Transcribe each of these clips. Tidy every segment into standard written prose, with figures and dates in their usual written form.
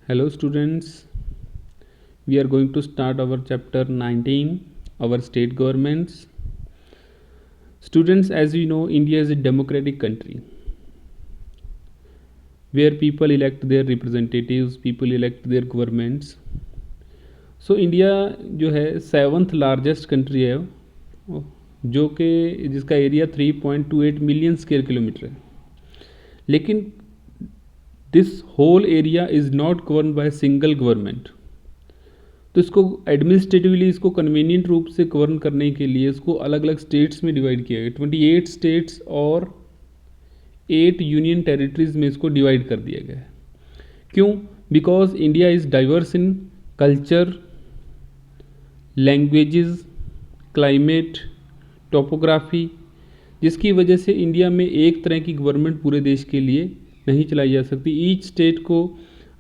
Hello students, we are going to start our chapter 19, our state governments. Students, as we know, India is a democratic country where people elect their representatives, people elect their governments. So India जो है 7th largest country है जो कि जिसका area 3.28 million square kilometre है, लेकिन this whole area is not govern by single government. तो इसको एडमिनिस्ट्रेटिवली इसको कन्वीनियंट रूप से गवर्न करने के लिए इसको अलग अलग स्टेट्स में डिवाइड किया गया। 28 स्टेट्स और 8 यूनियन टेरिटरीज में इसको डिवाइड कर दिया गया है। क्यों? Because India is diverse in culture, languages, climate, topography, जिसकी वजह से इंडिया में एक तरह की गवर्नमेंट पूरे देश के लिए नहीं चलाई जा सकती। ईच स्टेट को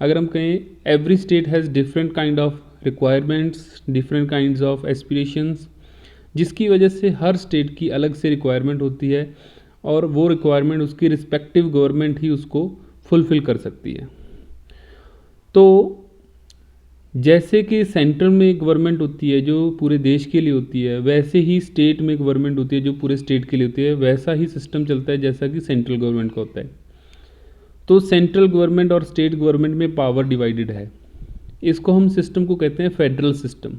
अगर हम कहें, every state has different kind of requirements, different kinds of aspirations, जिसकी वजह से हर स्टेट की अलग से रिक्वायरमेंट होती है और वो रिक्वायरमेंट उसकी रिस्पेक्टिव गवर्नमेंट ही उसको फुलफ़िल कर सकती है। तो जैसे कि सेंट्रल में गवर्नमेंट होती है जो पूरे देश के लिए होती है, वैसे ही स्टेट में गवर्नमेंट होती है जो पूरे स्टेट के लिए होती है। वैसा ही सिस्टम चलता है जैसा कि सेंट्रल गवर्नमेंट का होता है। तो सेंट्रल गवर्नमेंट और स्टेट गवर्नमेंट में पावर डिवाइडेड है। इसको हम सिस्टम को कहते हैं federal system,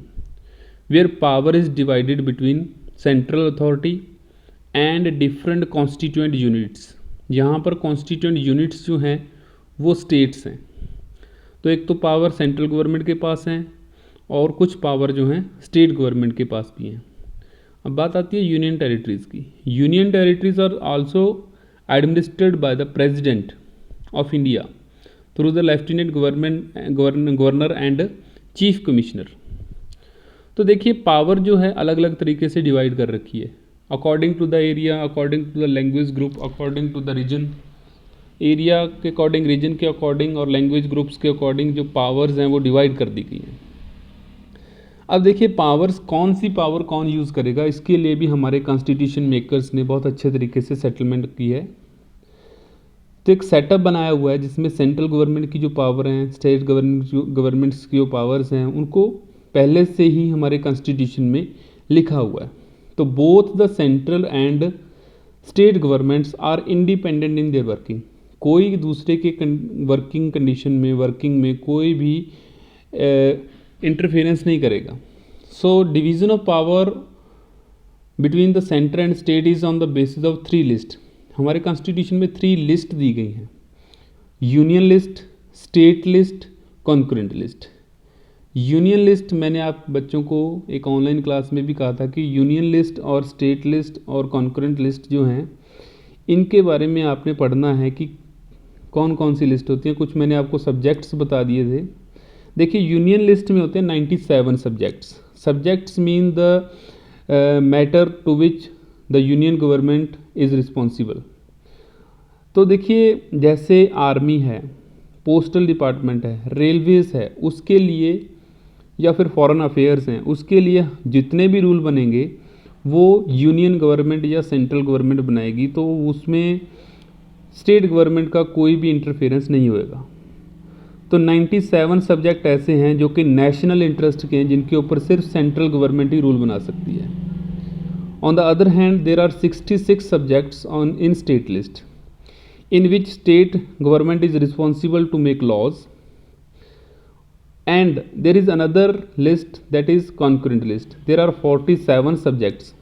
where power is divided between central authority and different constituent units. यहाँ पर कॉन्स्टिट्यूएंट यूनिट्स जो हैं वो स्टेट्स हैं। तो एक तो पावर सेंट्रल गवर्नमेंट के पास है और कुछ पावर जो हैं स्टेट गवर्नमेंट के पास भी हैं। अब बात आती है यूनियन टेरिटरीज़ की। Union territories are also administered by the president of India through the lieutenant governor and chief commissioner. तो देखिए, पावर जो है अलग अलग तरीके से डिवाइड कर रखी है according to the area, according to the language group, according to the region. Area के अकॉर्डिंग, रीजन के अकॉर्डिंग और लैंग्वेज ग्रुप्स के अकॉर्डिंग जो पावर्स हैं वो डिवाइड कर दी गई हैं। अब देखिए, पावर्स कौन सी पावर कौन यूज़ करेगा, इसके लिए भी हमारे कॉन्स्टिट्यूशन मेकर्स ने बहुत अच्छे तरीके से सेटलमेंट की है। तो एक सेटअप बनाया हुआ है जिसमें सेंट्रल गवर्नमेंट की जो पावर हैं, स्टेट गवर्नमेंट्स की जो पावर्स हैं, उनको पहले से ही हमारे कॉन्स्टिट्यूशन में लिखा हुआ है। तो both the central and state governments are independent in their working. कोई दूसरे के वर्किंग कंडीशन में, वर्किंग में कोई भी इंटरफेरेंस नहीं करेगा। So division of power between the centre and state is on the basis of 3 list. हमारे कॉन्स्टिट्यूशन में 3 लिस्ट दी गई हैं: union list, state list, concurrent list. Union list मैंने आप बच्चों को एक ऑनलाइन क्लास में भी कहा था कि यूनियन लिस्ट और स्टेट लिस्ट और कॉन्करेंट लिस्ट जो हैं, इनके बारे में आपने पढ़ना है कि कौन कौन सी लिस्ट होती हैं। कुछ मैंने आपको सब्जेक्ट्स बता दिए थे। देखिए, यूनियन लिस्ट में होते हैं 97 subjects. Subjects mean the matter to which the union government is responsible. तो देखिए, जैसे आर्मी है, पोस्टल डिपार्टमेंट है, रेलवेज़ है, उसके लिए, या फिर फॉरेन अफेयर्स हैं, उसके लिए जितने भी रूल बनेंगे वो यूनियन गवर्नमेंट या सेंट्रल गवर्नमेंट बनाएगी। तो उसमें स्टेट गवर्नमेंट का कोई भी इंटरफेरेंस नहीं होएगा। तो 97 सब्जेक्ट ऐसे हैं जो कि नेशनल इंटरेस्ट के हैं, जिनके ऊपर सिर्फ सेंट्रल गवर्नमेंट ही रूल बना सकती है। On the other hand there are 66 subjects on in state list in which state government is responsible to make laws, and there is another list that is concurrent list. There are 47 subjects.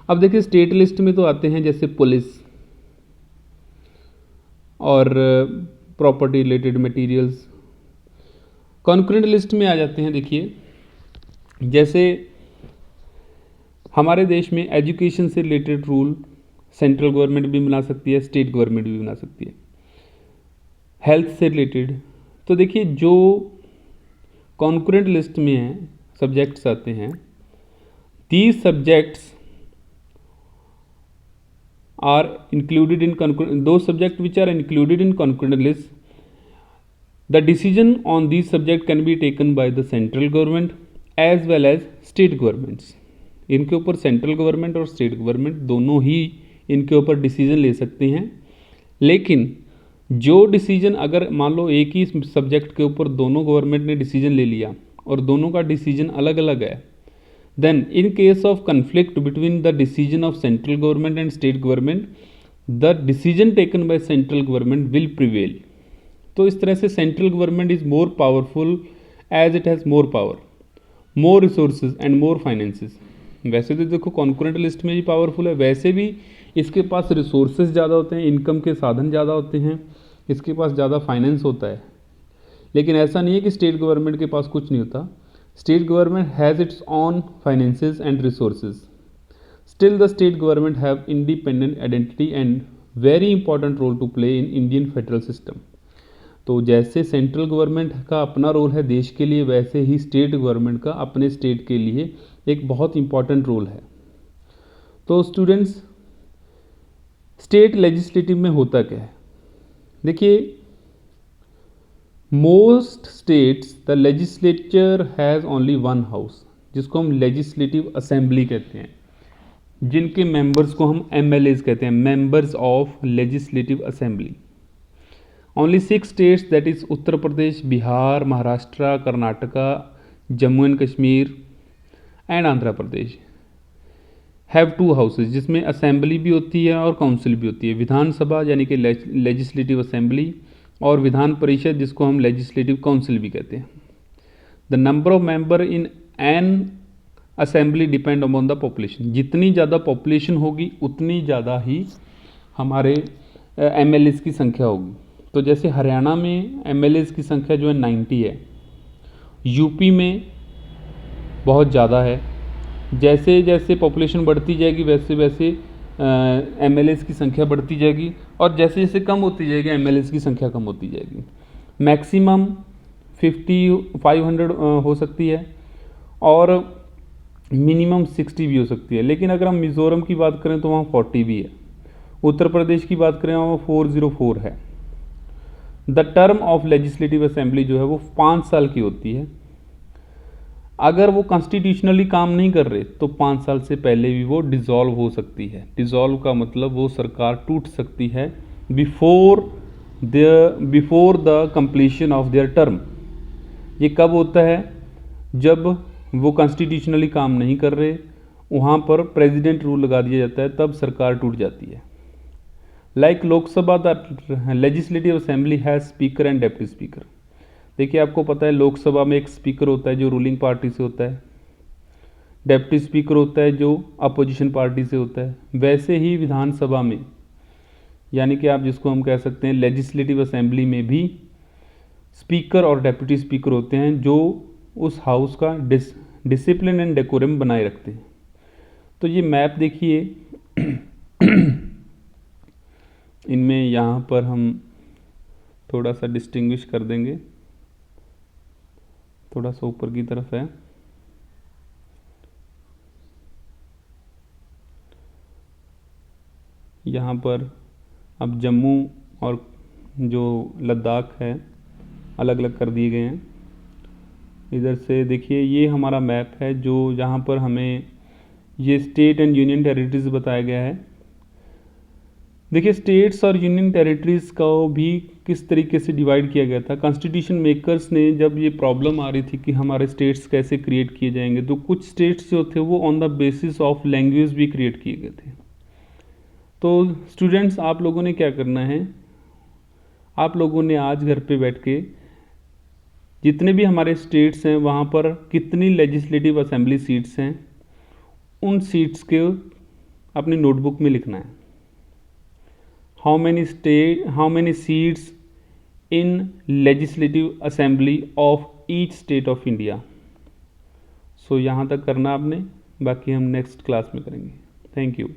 अब देखिए, state list में तो आते हैं जैसे police और property related materials. Concurrent list में आ जाते हैं, देखिए, जैसे हमारे देश में एजुकेशन से रिलेटेड रूल सेंट्रल गवर्नमेंट भी बना सकती है, स्टेट गवर्नमेंट भी बना सकती है। हेल्थ से रिलेटेड, तो देखिए, जो कॉन्करेंट लिस्ट में हैं सब्जेक्ट्स आते हैं, these subjects are included in दो subject which are included in concurrent list. The decision on these subject can be taken by the central government as well as state governments. इनके ऊपर central government और state government दोनों ही इनके ऊपर decision ले सकते हैं। लेकिन जो डिसीजन, अगर मान लो एक ही सब्जेक्ट के ऊपर दोनों गवर्नमेंट ने डिसीजन ले लिया और दोनों का डिसीजन अलग अलग है, then in case of conflict between the decision of central government and state government, the decision taken by central government will prevail. तो इस तरह से central government is more powerful as it has more power, more resources and more finances. वैसे तो देखो concurrent list में भी powerful है, वैसे भी इसके पास रिसोर्सेज ज़्यादा होते हैं, इनकम के साधन ज़्यादा होते हैं, इसके पास ज़्यादा फाइनेंस होता है। लेकिन ऐसा नहीं है कि स्टेट गवर्नमेंट के पास कुछ नहीं होता। State government has its own finances and resources. Still the state government have independent identity and very important role to play in Indian federal system. तो जैसे सेंट्रल गवर्नमेंट का अपना रोल है देश के लिए, वैसे ही स्टेट गवर्नमेंट का अपने स्टेट के लिए एक बहुत इंपॉर्टेंट रोल है। तो स्टूडेंट्स, स्टेट लेजिस्लेटिव में होता क्या है? देखिए, most states the legislature has only one house, जिसको हम लेजिस्लेटिव असेंबली कहते हैं, जिनके मेंबर्स को हम एमएलएज कहते हैं, members of legislative assembly. Only 6 states, that is Uttar Pradesh, Bihar, Maharashtra, Karnataka, Jammu and Kashmir and Andhra Pradesh, have 2 houses, जिसमें असेंबली भी होती है और काउंसिल भी होती है। विधानसभा यानी कि लेजिस्लेटिव असेंबली, और विधान परिषद जिसको हम लेजिस्लेटिव काउंसिल भी कहते हैं। The number of member in an assembly depend upon the population. जितनी ज़्यादा पॉपुलेशन होगी उतनी ज़्यादा ही हमारे एमएलएज की संख्या होगी। तो जैसे हरियाणा में एमएलएज की संख्या जो है 90 है, यूपी में बहुत ज़्यादा है। जैसे जैसे पॉपुलेशन बढ़ती जाएगी वैसे वैसे एमएलएज की संख्या बढ़ती जाएगी, और जैसे जैसे कम होती जाएगी एमएलएज की संख्या कम होती जाएगी। मैक्सिमम 500 हो सकती है और मिनिमम 60 भी हो सकती है। लेकिन अगर हम मिज़ोरम की बात करें तो वहाँ 40 भी है। उत्तर प्रदेश की बात करें वहाँ 404 है। The term of legislative assembly जो है वो 5 साल की होती है। अगर वो कॉन्स्टिट्यूशनली काम नहीं कर रहे तो 5 साल से पहले भी वो डिज़ोल्व हो सकती है। डिज़ोल्व का मतलब वो सरकार टूट सकती है before the completion of their term. ये कब होता है? जब वो कॉन्स्टिट्यूशनली काम नहीं कर रहे, वहाँ पर प्रेसिडेंट रूल लगा दिया जाता है, तब सरकार टूट जाती है। Like Lok Sabha, the legislative assembly has speaker and deputy speaker. देखिए, आपको पता है लोकसभा में एक स्पीकर होता है जो रूलिंग पार्टी से होता है, डेप्टी स्पीकर होता है जो अपोजिशन पार्टी से होता है। वैसे ही विधानसभा में, यानी कि आप जिसको हम कह सकते हैं लेजिस्लेटिव असेंबली में भी स्पीकर और डेप्यूटी स्पीकर होते हैं जो उस हाउस का डिसिप्लिन एंड डेकोरम बनाए रखते हैं। तो ये मैप देखिए, इनमें यहाँ पर हम थोड़ा सा डिस्टिंग्विश कर देंगे, थोड़ा सा ऊपर की तरफ है। यहाँ पर अब जम्मू और जो लद्दाख है अलग अलग कर दिए गए हैं। इधर से देखिए, ये हमारा मैप है जो जहाँ पर हमें ये स्टेट एंड यूनियन टेरिटरीज बताया गया है। देखिए, स्टेट्स और यूनियन टेरिटरीज को भी किस तरीके से डिवाइड किया गया था। कॉन्स्टिट्यूशन मेकर्स ने जब ये प्रॉब्लम आ रही थी कि हमारे स्टेट्स कैसे क्रिएट किए जाएंगे, तो कुछ स्टेट्स जो थे वो on the basis of language भी क्रिएट किए गए थे। तो स्टूडेंट्स, आप लोगों ने क्या करना है, आप लोगों ने आज घर पे बैठ के जितने भी हमारे स्टेट्स हैं वहाँ पर कितनी लेजिस्लेटिव असेंबली सीट्स हैं, उन सीट्स के अपनी नोटबुक में लिखना है। How many seats in legislative assembly of each state of India. So यहाँ तक करना आपने, बाकी हम नेक्स्ट क्लास में करेंगे। Thank you.